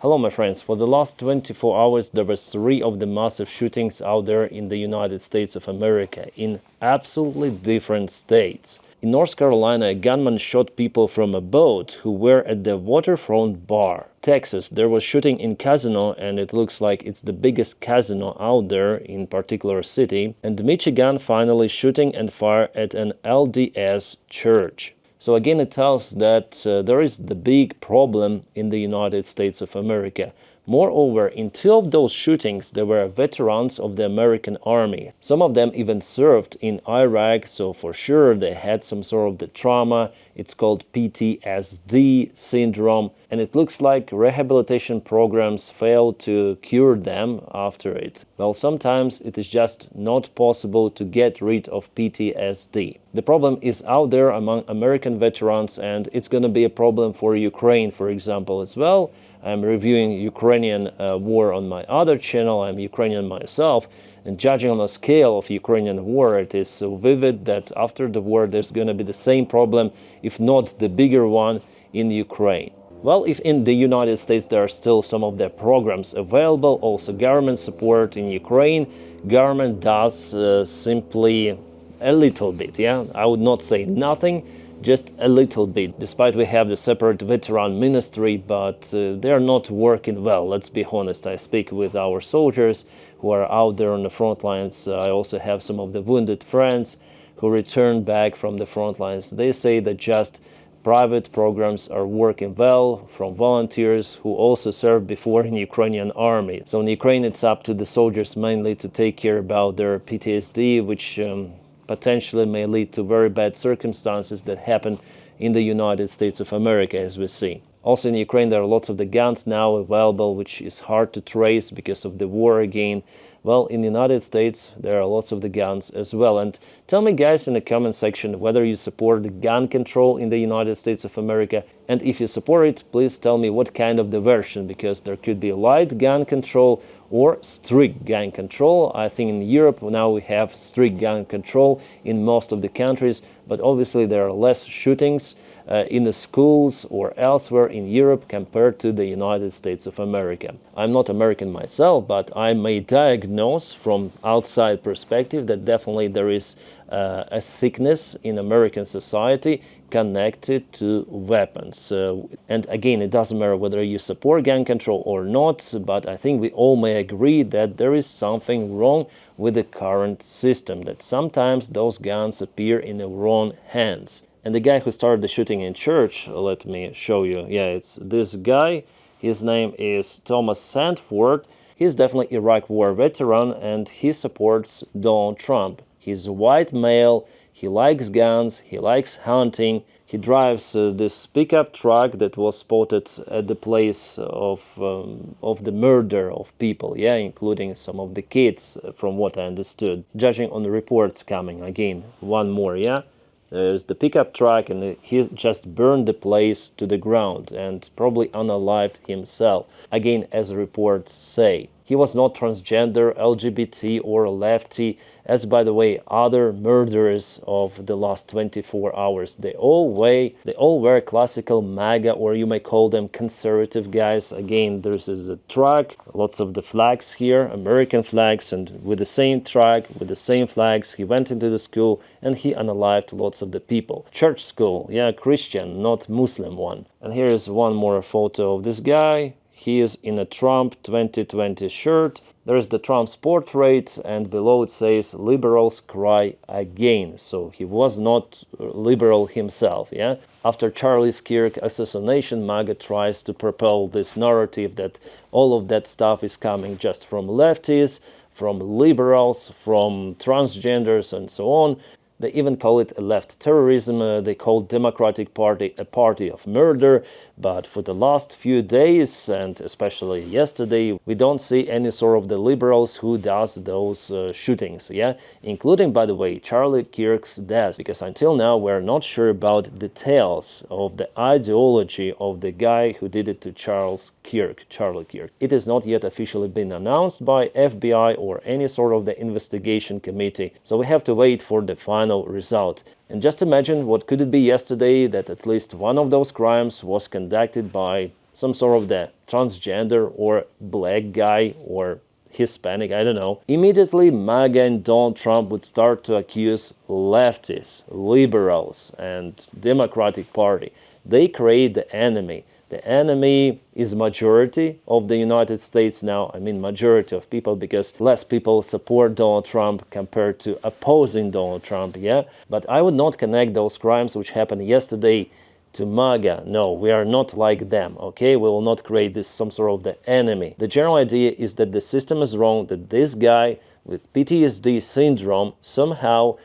Hello my friends, for the last 24 hours there were 3 of the massive shootings out there in the United States of America, in absolutely different states. In North Carolina, a gunman shot people from a boat who were at the waterfront bar. Texas, there was shooting in casino, and it looks like it's the biggest casino out there in particular city. And Michigan, finally shooting and fire at an LDS church. So again, it tells that there is the big problem in the United States of America. Moreover, in 2 of those shootings, there were veterans of the American Army. Some of them even served in Iraq, so for sure they had some sort of the trauma. It's called PTSD syndrome, and it looks like rehabilitation programs fail to cure them after it. Well, sometimes it is just not possible to get rid of PTSD. The problem is out there among American veterans, and it's going to be a problem for Ukraine, for example, as well. I'm reviewing Ukrainian war on my other channel. I'm Ukrainian myself, and judging on a scale of Ukrainian war, it is so vivid that after the war there's going to be the same problem, if not the bigger one, in Ukraine. Well, if in the United States there are still some of their programs available, also government support in Ukraine, government does simply a little bit, yeah? I would not say nothing, just a little bit, despite we have the separate veteran ministry, but they are not working well, let's be honest. I speak with our soldiers who are out there on the front lines. I also have some of the wounded friends who returned back from the front lines. They say that just private programs are working well from volunteers who also served before in Ukrainian army. So in Ukraine it's up to the soldiers mainly to take care about their PTSD, which potentially may lead to very bad circumstances that happen in the United States of America, as we see. Also in Ukraine there are lots of the guns now available, which is hard to trace because of the war again. Well, in the United States there are lots of the guns as well. And tell me guys in the comment section whether you support the gun control in the United States of America, and if you support it, please tell me what kind of the version, because there could be light gun control or strict gun control. I think in Europe now we have strict gun control in most of the countries, but obviously there are less shootings in the schools or elsewhere in Europe compared to the United States of America. I'm not American myself, but I may diagnose from outside perspective that definitely there is a sickness in American society connected to weapons. And again, it doesn't matter whether you support gun control or not, but I think we all may agree that there is something wrong with the current system, that sometimes those guns appear in the wrong hands. And the guy who started the shooting in church, let me show you. Yeah, it's this guy. His name is Thomas Sandford. He's definitely Iraq War veteran, and he supports Donald Trump. He's a white male. He likes guns. He likes hunting. He drives this pickup truck that was spotted at the place of the murder of people, yeah, including some of the kids, from what I understood. Judging on the reports coming, again, one more, yeah. There's the pickup truck, and he just burned the place to the ground and probably unalived himself, again, as reports say. He was not transgender, LGBT or lefty, as by the way other murderers of the last 24 hours. They all wear classical MAGA, or you may call them conservative guys. Again, there's a truck, lots of the flags here, American flags, and with the same truck, with the same flags, he went into the school and he unalived lots of the people. Church school, yeah, Christian, not Muslim one. And here is one more photo of this guy. He is in a Trump 2020 shirt. There is the Trump's portrait, and below it says, "Liberals cry again." So he was not liberal himself, yeah? After Charlie Kirk assassination, MAGA tries to propel this narrative that all of that stuff is coming just from lefties, from liberals, from transgenders, and so on. They even call it a left terrorism. They call Democratic Party a party of murder. But for the last few days, and especially yesterday, we don't see any sort of the liberals who does those shootings, yeah? Including, by the way, Charlie Kirk's death. Because until now, we're not sure about details of the ideology of the guy who did it to Charlie Kirk. It has not yet officially been announced by FBI or any sort of the investigation committee. So we have to wait for the final result. And just imagine what could it be yesterday that at least one of those crimes was conducted by some sort of the transgender or black guy or Hispanic, I don't know, immediately MAGA and Donald Trump would start to accuse leftists, liberals, and Democratic Party. They create the enemy. The enemy is majority of the United States now. I mean majority of people, because less people support Donald Trump compared to opposing Donald Trump, yeah? But I would not connect those crimes which happened yesterday to MAGA. No, we are not like them, okay? We will not create this some sort of the enemy. The general idea is that the system is wrong, that this guy with PTSD syndrome somehow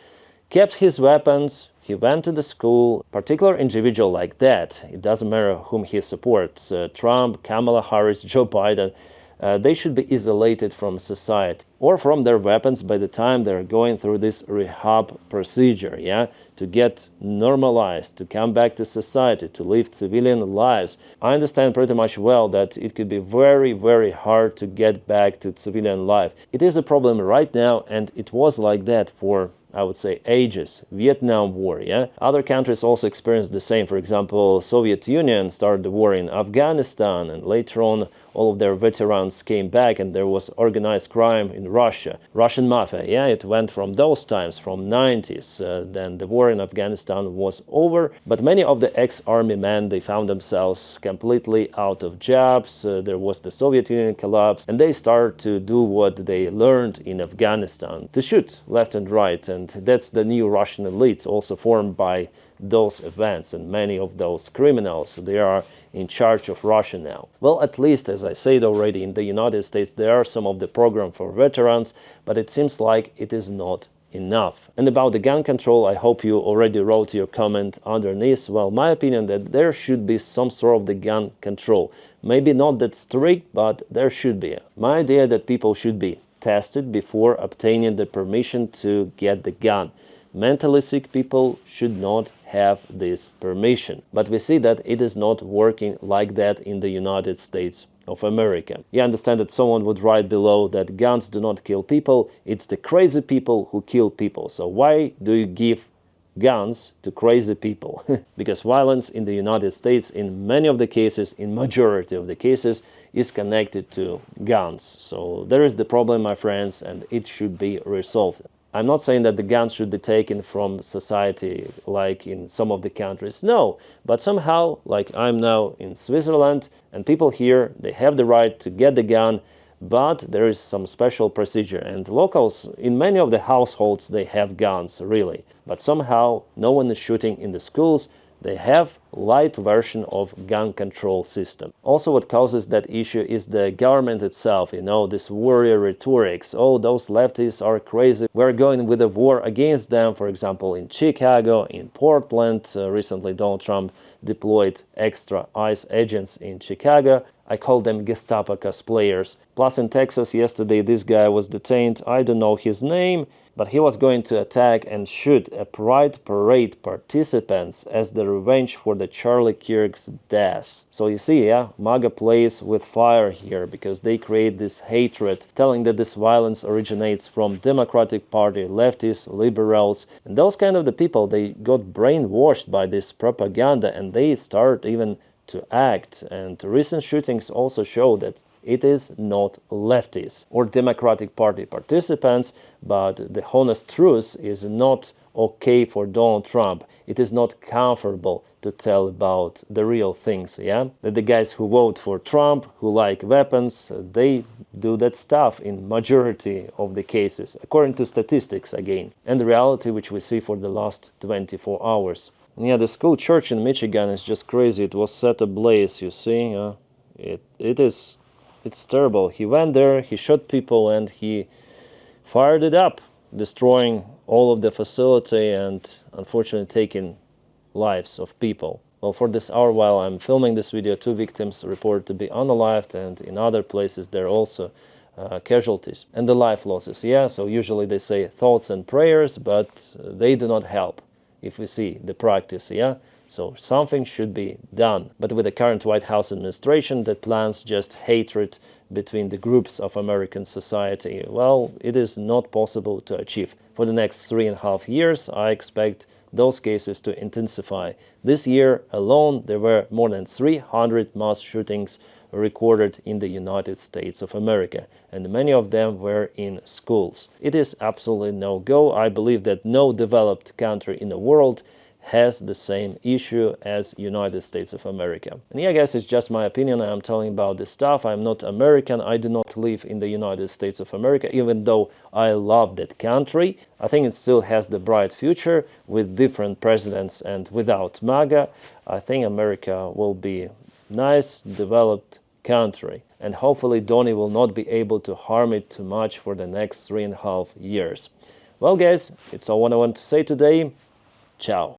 kept his weapons. He went to the school. Particular individual like that, it doesn't matter whom he supports, Trump, Kamala Harris, Joe Biden, they should be isolated from society or from their weapons by the time they're going through this rehab procedure, yeah, to get normalized, to come back to society, to live civilian lives. I understand pretty much well that it could be very, very hard to get back to civilian life. It is a problem right now, and it was like that for, I would say, ages. Vietnam War, yeah? Other countries also experienced the same. For example, Soviet Union started the war in Afghanistan, and later on all of their veterans came back, and there was organized crime in Russia. Russian mafia, yeah, it went from those times, from 90s. Then the war in Afghanistan was over, but many of the ex-army men, they found themselves completely out of jobs. There was the Soviet Union collapse, and they started to do what they learned in Afghanistan, to shoot left and right. And that's the new Russian elite, also formed by those events, and many of those criminals, they are in charge of Russia now. Well, at least, as I said already, in the United States there are some of the program for veterans, but it seems like it is not enough. And about the gun control, I hope you already wrote your comment underneath. Well, my opinion that there should be some sort of the gun control. Maybe not that strict, but there should be. My idea that people should be tested before obtaining the permission to get the gun. Mentally sick people should not have this permission. But we see that it is not working like that in the United States of America. You understand that someone would write below that guns do not kill people, it's the crazy people who kill people. So why do you give guns to crazy people? Because violence in the United States, in many of the cases, in majority of the cases, is connected to guns. So there is the problem, my friends, and it should be resolved. I'm not saying that the guns should be taken from society like in some of the countries. No, but somehow, like I'm now in Switzerland, and people here, they have the right to get the gun, but there is some special procedure. And locals, in many of the households, they have guns, really. But somehow, no one is shooting in the schools. They have light version of gun control system. Also, what causes that issue is the government itself, you know, this warrior rhetorics. Oh, those leftists are crazy. We're going with a war against them. For example, in Chicago, in Portland, recently Donald Trump deployed extra ICE agents in Chicago. I call them Gestapo cosplayers. Plus in Texas yesterday, this guy was detained. I don't know his name, but he was going to attack and shoot a Pride Parade participants as the revenge for the Charlie Kirk's death. So you see, yeah, MAGA plays with fire here because they create this hatred, telling that this violence originates from Democratic Party, leftists, liberals, and those kind of the people, they got brainwashed by this propaganda and they start even to act. And recent shootings also show that it is not leftists or Democratic Party participants, but the honest truth is not okay for Donald Trump. It is not comfortable to tell about the real things, yeah? That the guys who vote for Trump, who like weapons, they do that stuff in majority of the cases, according to statistics again, and the reality which we see for the last 24 hours. Yeah, the school church in Michigan is just crazy. It was set ablaze, you see. It's terrible. He went there, he shot people, and he fired it up, destroying all of the facility and unfortunately taking lives of people. Well, for this hour while I'm filming this video, 2 victims reported to be unalived, and in other places there are also casualties and the life losses. Yeah, so usually they say thoughts and prayers, but they do not help. If we see the practice, yeah? So something should be done. But with the current White House administration that plans just hatred between the groups of American society, well, it is not possible to achieve. For the next 3.5 years, I expect those cases to intensify. This year alone, there were more than 300 mass shootings recorded in the United States of America, and many of them were in schools. It is absolutely no-go. I believe that no developed country in the world has the same issue as United States of America. And yeah, guys, it's just my opinion. I'm telling about this stuff. I'm not American. I do not live in the United States of America, even though I love that country. I think it still has the bright future with different presidents, and without MAGA, I think America will be nice, developed country. And hopefully Donny will not be able to harm it too much for the next 3.5 years. Well, guys, it's all what I want to say today. Ciao.